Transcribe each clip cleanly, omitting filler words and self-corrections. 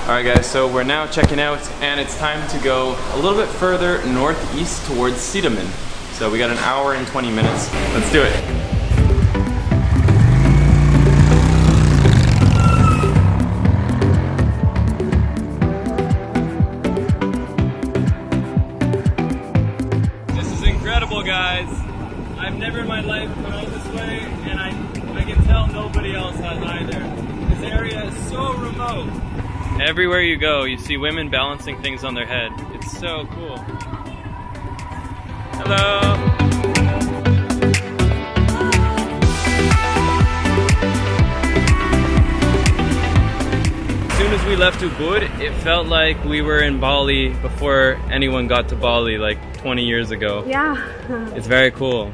Alright guys, so we're now checking out and it's time to go a little bit further northeast towards Siedemann. So we got an hour and 20 minutes. Let's do it. This is incredible, guys. I've never in my life come out this way, and I can tell nobody else has either. This area is so remote. Everywhere you go, you see women balancing things on their head. It's so cool. Hello. As soon as we left Ubud, it felt like we were in Bali before anyone got to Bali, like 20 years ago. Yeah. It's very cool.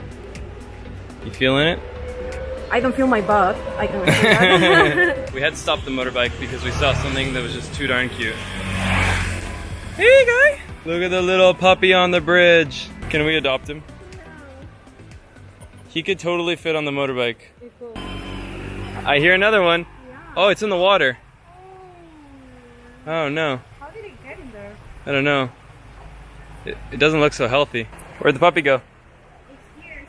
You feeling it? I don't feel my butt. I can say that. We had to stop the motorbike because we saw something that was just too darn cute. Hey guy! Look at the little puppy on the bridge. Can we adopt him? He could totally fit on the motorbike. I hear another one. Oh, it's in the water. Oh no. How did it get in there? I don't know. It doesn't look so healthy. Where'd the puppy go? It's here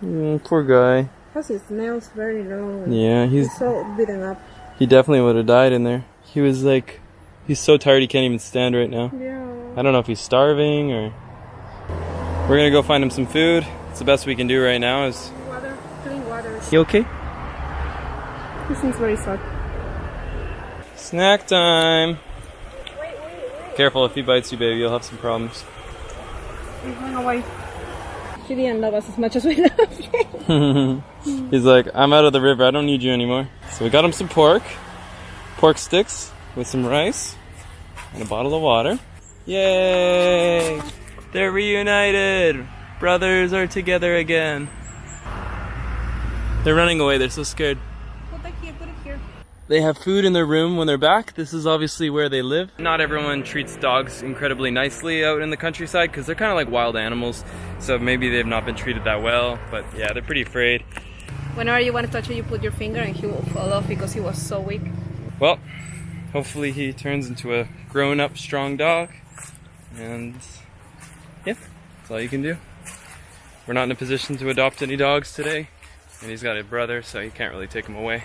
also. Poor guy. Because his nails very long. Yeah, He's so beaten up. he definitely would have died in there. He was like, he's so tired he can't even stand right now. Yeah. I don't know if he's starving or... We're gonna go find him some food. It's the best we can do right now is... Water, clean water. He okay? He seems very sad. Snack time! Wait. Careful, if he bites you, baby, you'll have some problems. He's going away. She didn't love us as much as we loved him. He's like, I'm out of the river, I don't need you anymore. So we got him some pork sticks with some rice, and a bottle of water. Yay! They're reunited! Brothers are together again. They're running away, they're so scared. Put it here. They have food in their room when they're back. This is obviously where they live. Not everyone treats dogs incredibly nicely out in the countryside because they're kind of like wild animals. So maybe they've not been treated that well, but yeah, they're pretty afraid. Whenever you want to touch it, you put your finger and he will fall off because he was so weak. Well, hopefully he turns into a grown-up, strong dog. And yeah, that's all you can do. We're not in a position to adopt any dogs today. And he's got a brother, so you can't really take him away.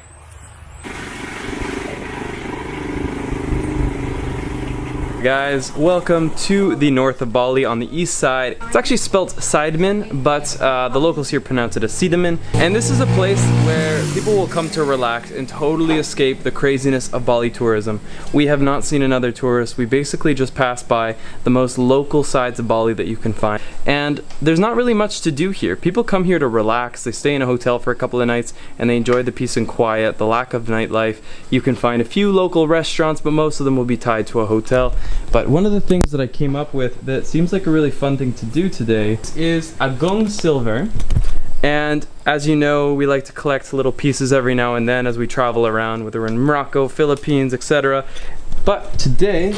Guys, welcome to the north of Bali on the east side. It's actually spelt Siedemann, but the locals here pronounce it as Siedemann. And this is a place where people will come to relax and totally escape the craziness of Bali tourism. We have not seen another tourist. We basically just passed by the most local sides of Bali that you can find. And there's not really much to do here. People come here to relax. They stay in a hotel for a couple of nights and they enjoy the peace and quiet, the lack of nightlife. You can find a few local restaurants, but most of them will be tied to a hotel. But one of the things that I came up with that seems like a really fun thing to do today is agong silver. And as you know, we like to collect little pieces every now and then as we travel around, whether we're in Morocco, Philippines, etc. But today,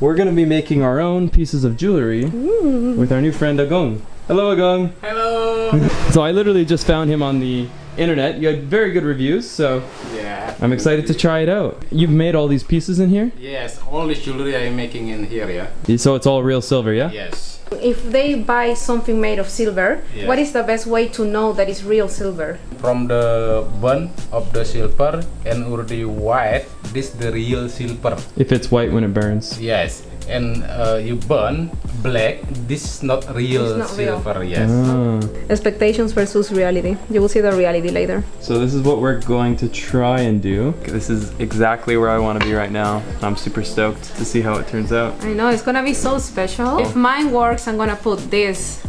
we're going to be making our own pieces of jewelry with our new friend Agong. Hello Agong! Hello! So I literally just found him on the internet. You had very good reviews, so Yeah. I'm excited to try it out. You've made all these pieces in here? Yes, all this jewelry I am making in here, yeah? So it's all real silver, yeah? Yes. If they buy something made of silver, Yes. what is the best way to know that it's real silver? From the bun of the silver and already white, this the real silver. If it's white when it burns. Yes. And you burn black, this is not real It's not real. silver, yes. Ah. Expectations versus reality. You will see the reality later. So this is what we're going to try and do. This is exactly where I want to be right now. I'm super stoked to see how it turns out. I know, it's gonna be so special. If mine works, I'm gonna put this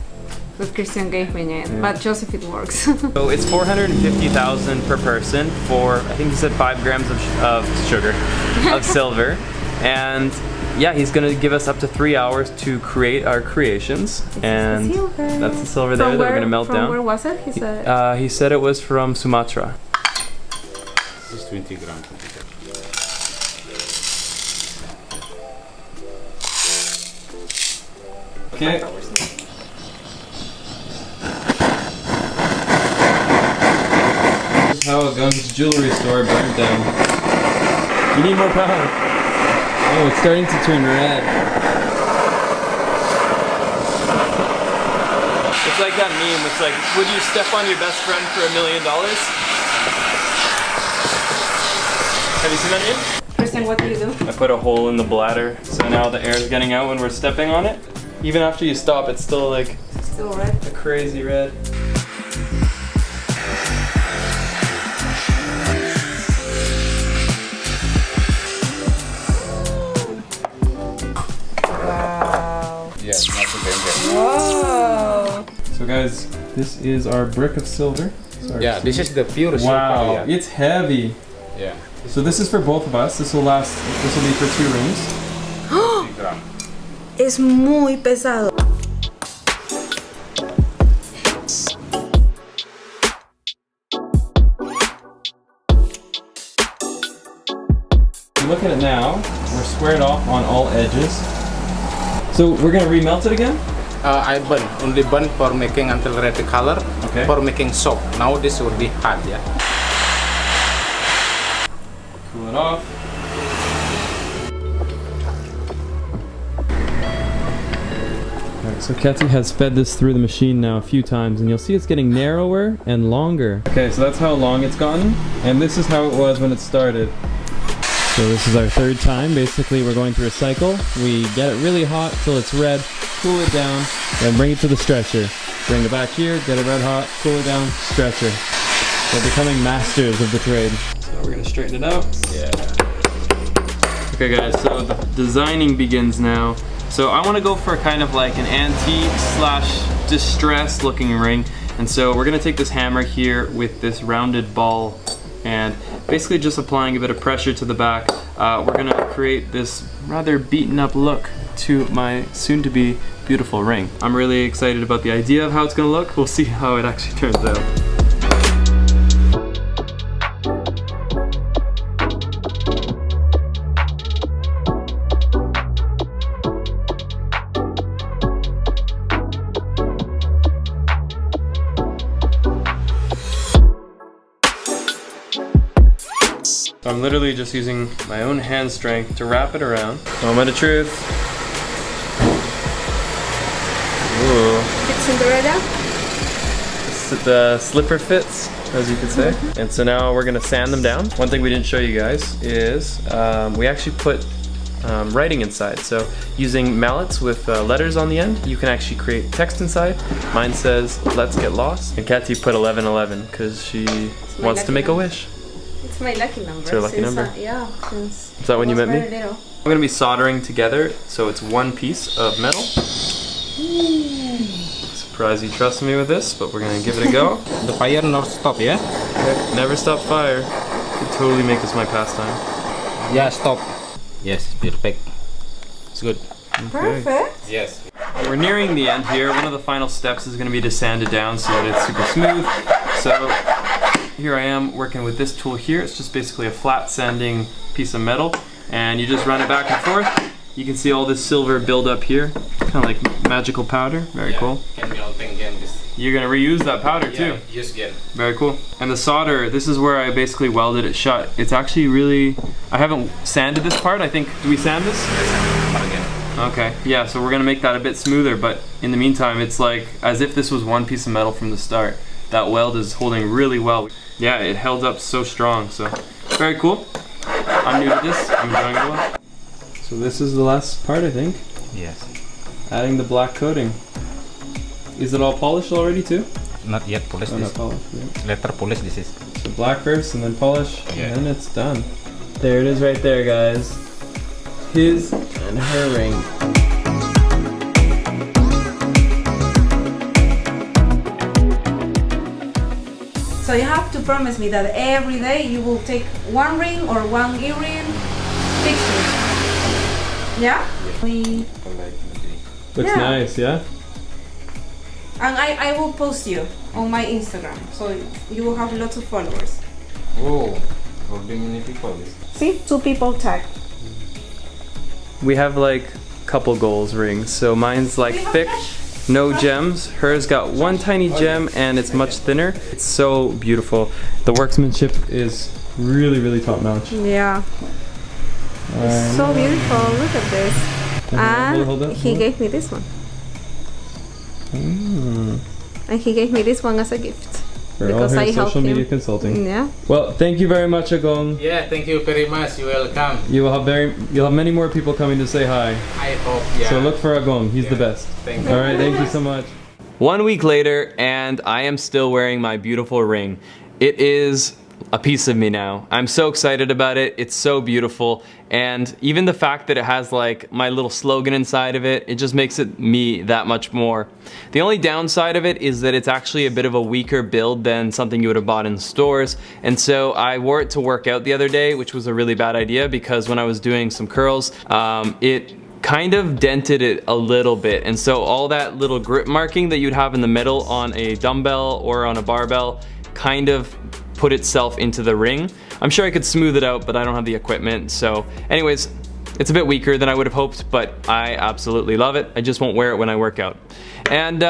that Christian gave me in it, but just if it works. So it's 450,000 per person for, I think he said 5 grams of sugar, of silver. And yeah, he's gonna give us up to 3 hours to create our creations. And that's the silver there that we're gonna melt down. From where was it? He said it was from Sumatra. This is 20 grams. Okay. how a Gung's jewelry store burnt down. You need more power. Oh, it's starting to turn red. It's like that meme. It's like, would you step on your best friend for $1 million? Have you seen that meme? Christian, what do you do? I put a hole in the bladder, so now the air is getting out when we're stepping on it. Even after you stop, it's still like Still red. a crazy red. Wow. Yes, not too dangerous. Whoa. So guys, this is our brick of silver. Sorry. Yeah, this is the pure silver. Wow, Yeah. it's heavy. Yeah. So this is for both of us. This will last. This will be for 2 rings. 3 gram. Es muy pesado. Look at it now. We're squared off on all edges. So we're gonna remelt it again. I burn, only burn for making until red color, Okay. for making soap. Now this will be hard, yeah. Cool it off. Alright, so Kathy has fed this through the machine now a few times, and you'll see it's getting narrower and longer. Okay, so that's how long it's gotten, and this is how it was when it started. So this is our 3rd time. Basically, we're going through a cycle. We get it really hot till it's red, cool it down, then bring it to the stretcher. Bring it back here, get it red hot, cool it down, stretcher. We're becoming masters of the trade. So we're gonna straighten it out. Yeah. Okay guys, so the designing begins now. So I want to go for kind of like an antique slash distressed looking ring. And so we're gonna take this hammer here with this rounded ball and basically just applying a bit of pressure to the back. We're gonna create this rather beaten up look to my soon to be beautiful ring. I'm really excited about the idea of how it's gonna look. We'll see how it actually turns out. I'm literally just using my own hand strength to wrap it around. Moment of truth. Ooh. It's Cinderella. The slipper fits, as you could say. And so now we're gonna sand them down. One thing we didn't show you guys is we actually put writing inside. So using mallets with letters on the end, you can actually create text inside. Mine says, "Let's get lost." And Kathy put 1111 because she wants to make a wish. It's my lucky number. It's your lucky number? Yeah, since Is that when you met me? very little. I'm gonna be soldering together, so it's one piece of metal. Surprised you trusted me with this, but we're gonna give it a go. The fire not stop, yeah? Okay. Never stop fire. Could totally make this my pastime. Yeah, stop. Yes, perfect. It's good. Perfect. Yes. We're nearing the end here. One of the final steps is gonna be to sand it down so that it's super smooth. So here I am working with this tool here. It's just basically a flat sanding piece of metal, and you just run it back and forth. You can see all this silver build up here, kind of like magical powder. Very cool. Can melting again this. You're gonna reuse that powder too. Use again. Very cool. And the solder, this is where I basically welded it shut. It's actually really, I haven't sanded this part. I think, do we sand this? Again. Okay, yeah, so we're gonna make that a bit smoother, but in the meantime, it's like as if this was one piece of metal from the start. That weld is holding really well. Yeah, it held up so strong, so very cool. I'm new to this, I'm enjoying it a lot. So this is the last part, I think. Yes. Adding the black coating. Is it all polished already too? Not yet polish Oh, this. not polished. Yeah. Later polish this is. So black first and then polish, Yeah. and then it's done. There it is right there, guys. His and her ring. So you have to promise me that every day you will take one ring or one earring pictures. Yeah? Looks Yeah. nice, yeah? And I will post you on my Instagram, so you will have lots of followers. Oh, how many people this? See, 2 people tag. We have like couple goals rings. So mine's like Do you have thick. cash? no gems. Hers got one tiny gem and it's much thinner. It's so beautiful. The workmanship is really, really top notch. Yeah. So beautiful. Look at this. And he gave me this one. And he gave me this one as a gift. Because I helped social media consulting. Yeah. Well, thank you very much, Agong. Yeah, thank you very much. You're welcome. You'll have many more people coming to say hi. I hope. Yeah. So look for Agong. He's the best. Thank you. All right. Thank you so much. 1 week later, and I am still wearing my beautiful ring. It is a piece of me now. I'm so excited about it. It's so beautiful, and even the fact that it has like my little slogan inside of it, it just makes it me that much more. The only downside of it is that it's actually a bit of a weaker build than something you would have bought in stores, and so I wore it to work out the other day, which was a really bad idea because when I was doing some curls, it kind of dented it a little bit, and so all that little grip marking that you'd have in the middle on a dumbbell or on a barbell kind of put itself into the ring. I'm sure I could smooth it out, but I don't have the equipment. So anyways, it's a bit weaker than I would have hoped, but I absolutely love it. I just won't wear it when I work out. And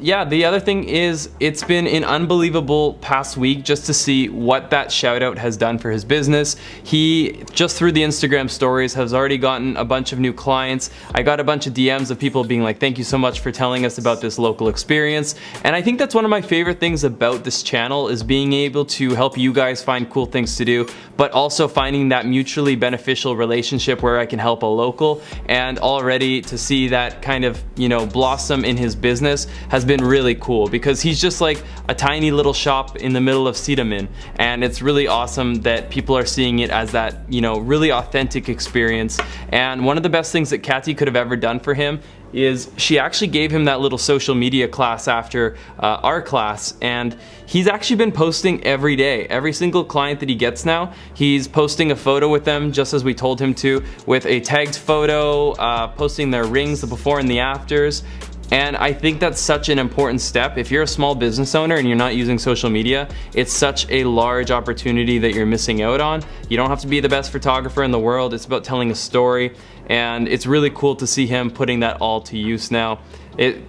yeah, the other thing is it's been an unbelievable past week just to see what that shout out has done for his business. He, just through the Instagram stories, has already gotten a bunch of new clients. I got a bunch of DMs of people being like, thank you so much for telling us about this local experience. And I think that's one of my favorite things about this channel is being able to help you guys find cool things to do, but also finding that mutually beneficial relationship where I can help a local. And already to see that kind of, you know, blossom in his business has been really cool because he's just like a tiny little shop in the middle of Siedemann, and it's really awesome that people are seeing it as that, you know, really authentic experience. And one of the best things that Katty could have ever done for him is she actually gave him that little social media class after our class, and he's actually been posting every day. Every single client that he gets now, he's posting a photo with them just as we told him to, with a tagged photo, posting their rings, the before and the afters. And I think that's such an important step. If you're a small business owner and you're not using social media, it's such a large opportunity that you're missing out on. You don't have to be the best photographer in the world. It's about telling a story, and it's really cool to see him putting that all to use now.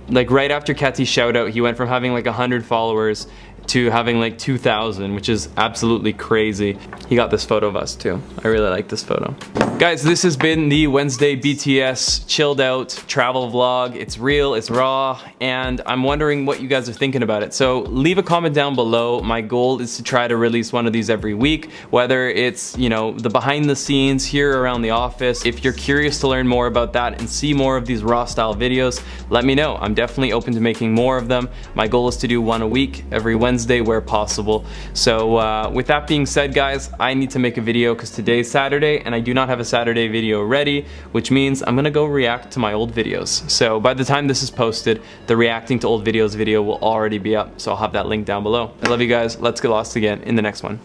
Like right after Katty's shout out, he went from having like 100 followers to having like 2,000, which is absolutely crazy. He got this photo of us too. I really like this photo. Guys, this has been the Wednesday BTS chilled out travel vlog. It's real, it's raw, and I'm wondering what you guys are thinking about it. So leave a comment down below. My goal is to try to release one of these every week, whether it's, you know, the behind the scenes here around the office. If you're curious to learn more about that and see more of these raw style videos, let me know. I'm definitely open to making more of them. My goal is to do one a week, every Wednesday where possible. So with that being said, guys, I need to make a video because today's Saturday and I do not have a Saturday video ready, which means I'm gonna go react to my old videos. So by the time this is posted, the reacting to old videos video will already be up, so I'll have that link down below. I love you guys. Let's get lost again in the next one.